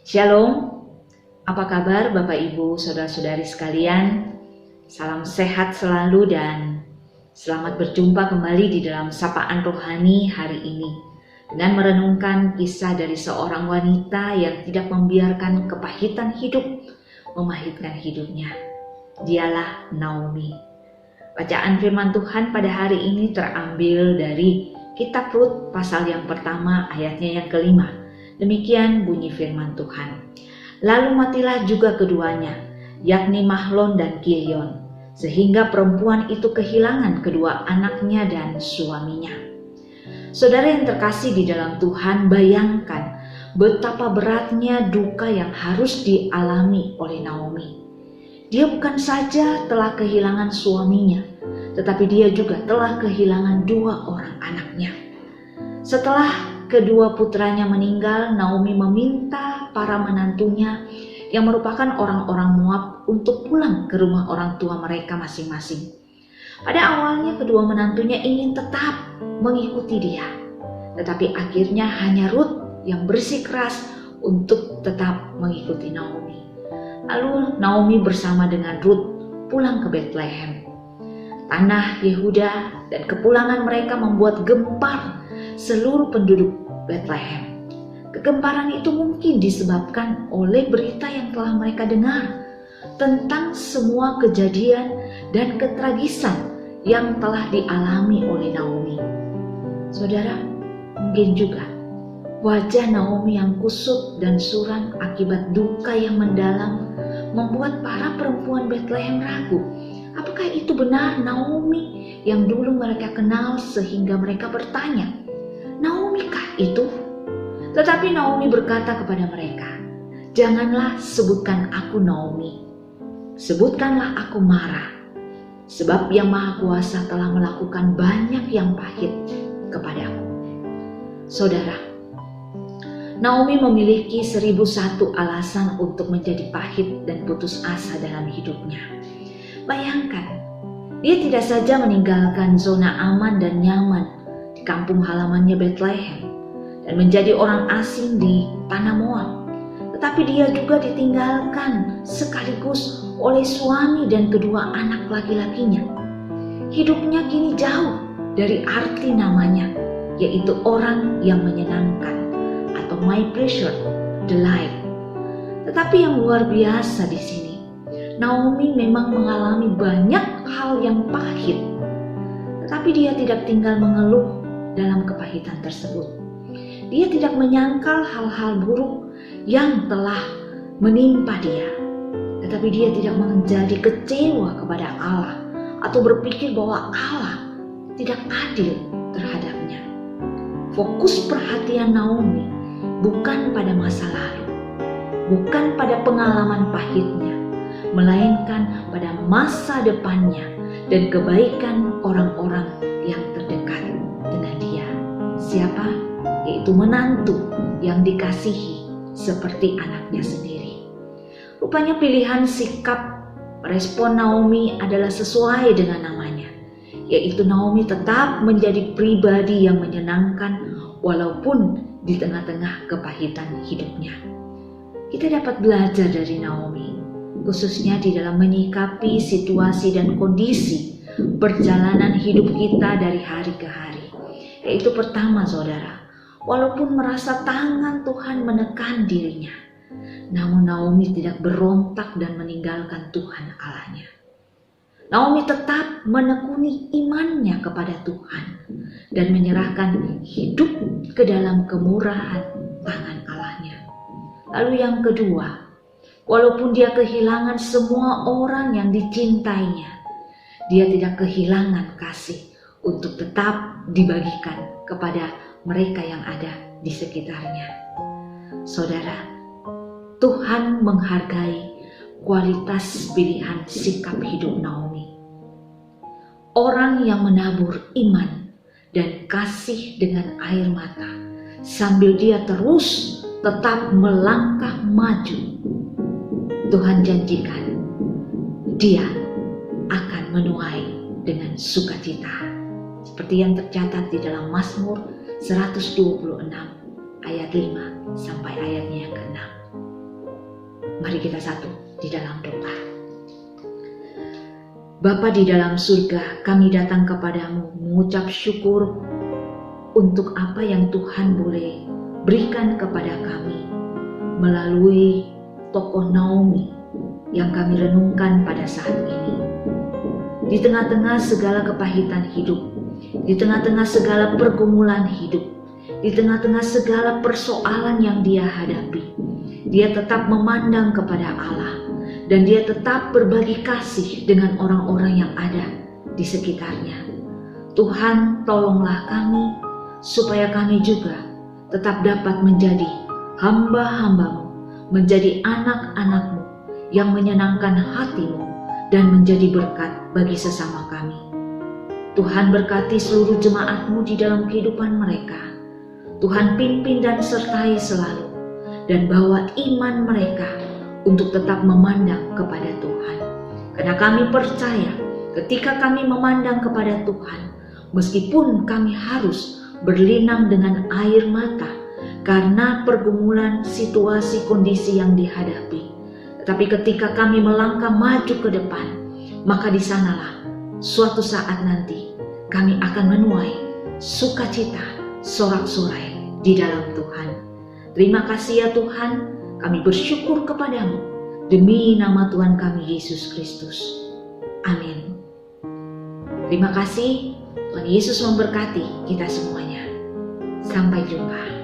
Shalom, apa kabar Bapak Ibu Saudara-saudari sekalian? Salam sehat selalu dan selamat berjumpa kembali di dalam Sapaan Rohani hari ini dengan merenungkan kisah dari seorang wanita yang tidak membiarkan kepahitan hidup memahitkan hidupnya. Dialah Naomi. Bacaan firman Tuhan pada hari ini terambil dari Kitab Rut pasal yang pertama ayatnya yang kelima. Demikian bunyi firman Tuhan. Lalu matilah juga keduanya, yakni Mahlon dan Kilion, sehingga perempuan itu kehilangan kedua anaknya dan suaminya. Saudara yang terkasih di dalam Tuhan, bayangkan betapa beratnya duka yang harus dialami oleh Naomi. Dia bukan saja telah kehilangan suaminya, tetapi dia juga telah kehilangan dua orang anaknya. Setelah kedua putranya meninggal, Naomi meminta para menantunya yang merupakan orang-orang Moab untuk pulang ke rumah orang tua mereka masing-masing. Pada awalnya kedua menantunya ingin tetap mengikuti dia, tetapi akhirnya hanya Rut yang bersikeras untuk tetap mengikuti Naomi. Lalu Naomi bersama dengan Rut pulang ke Betlehem, tanah Yehuda, dan kepulangan mereka membuat gempar seluruh penduduk Betlehem. Kegemparan itu mungkin disebabkan oleh berita yang telah mereka dengar tentang semua kejadian dan ketragisan yang telah dialami oleh Naomi. Saudara, mungkin juga wajah Naomi yang kusut dan suram akibat duka yang mendalam membuat para perempuan Betlehem ragu. Apakah itu benar Naomi yang dulu mereka kenal, sehingga mereka bertanya, Naomi kah itu? Tetapi Naomi berkata kepada mereka, janganlah sebutkan aku Naomi, sebutkanlah aku Mara, sebab Yang Maha Kuasa telah melakukan banyak yang pahit kepadaku. Saudara, Naomi memiliki 1001 alasan untuk menjadi pahit dan putus asa dalam hidupnya. Bayangkan, dia tidak saja meninggalkan zona aman dan nyaman di kampung halamannya Betlehem dan menjadi orang asing di tanah Moab, tetapi dia juga ditinggalkan sekaligus oleh suami dan kedua anak laki-lakinya. Hidupnya kini jauh dari arti namanya, yaitu orang yang menyenangkan atau my pleasure, delight. Tetapi yang luar biasa di sini, Naomi memang mengalami banyak hal yang pahit, tetapi dia tidak tinggal mengeluh dalam kepahitan tersebut. Dia tidak menyangkal hal-hal buruk yang telah menimpa dia, tetapi dia tidak menjadi kecewa kepada Allah atau berpikir bahwa Allah tidak adil terhadapnya. Fokus perhatian Naomi bukan pada masa lalu, bukan pada pengalaman pahitnya, melainkan pada masa depannya dan kebaikan orang-orang yang terdekat dengan dia. Siapa? Yaitu menantu yang dikasihi seperti anaknya sendiri. Rupanya pilihan sikap respon Naomi adalah sesuai dengan namanya, yaitu Naomi tetap menjadi pribadi yang menyenangkan walaupun di tengah-tengah kepahitan hidupnya. Kita dapat belajar dari Naomi, khususnya di dalam menyikapi situasi dan kondisi perjalanan hidup kita dari hari ke hari. Yaitu pertama, saudara, walaupun merasa tangan Tuhan menekan dirinya, namun Naomi tidak berontak dan meninggalkan Tuhan Allahnya. Naomi tetap menekuni imannya kepada Tuhan dan menyerahkan hidup ke dalam kemurahan tangan Allahnya. Lalu yang kedua, walaupun dia kehilangan semua orang yang dicintainya, dia tidak kehilangan kasih untuk tetap dibagikan kepada mereka yang ada di sekitarnya. Saudara, Tuhan menghargai kualitas pilihan sikap hidup Naomi. Orang yang menabur iman dan kasih dengan air mata sambil dia terus tetap melangkah maju, Tuhan janjikan dia akan menuai dengan sukacita, seperti yang tercatat di dalam Mazmur 126 ayat 5 sampai ayatnya yang ke-6. Mari kita satu di dalam doa. Bapa di dalam surga, kami datang kepadamu mengucap syukur untuk apa yang Tuhan boleh berikan kepada kami melalui tokoh Naomi yang kami renungkan pada saat ini. Di tengah-tengah segala kepahitan hidup, di tengah-tengah segala pergumulan hidup, di tengah-tengah segala persoalan yang dia hadapi, dia tetap memandang kepada Allah. Dan dia tetap berbagi kasih dengan orang-orang yang ada di sekitarnya. Tuhan, tolonglah kami supaya kami juga tetap dapat menjadi hamba-hambamu, menjadi anak-anakmu yang menyenangkan hatimu dan menjadi berkat bagi sesama kami. Tuhan berkati seluruh jemaatmu di dalam kehidupan mereka. Tuhan pimpin dan sertai selalu dan bawa iman mereka untuk tetap memandang kepada Tuhan. Karena kami percaya ketika kami memandang kepada Tuhan, meskipun kami harus berlinang dengan air mata karena pergumulan situasi kondisi yang dihadapi, tetapi ketika kami melangkah maju ke depan, maka di sanalah suatu saat nanti kami akan menuai sukacita, sorak-sorai di dalam Tuhan. Terima kasih ya Tuhan. Kami bersyukur kepadamu demi nama Tuhan kami Yesus Kristus. Amin. Terima kasih. Tuhan Yesus memberkati kita semuanya. Sampai jumpa.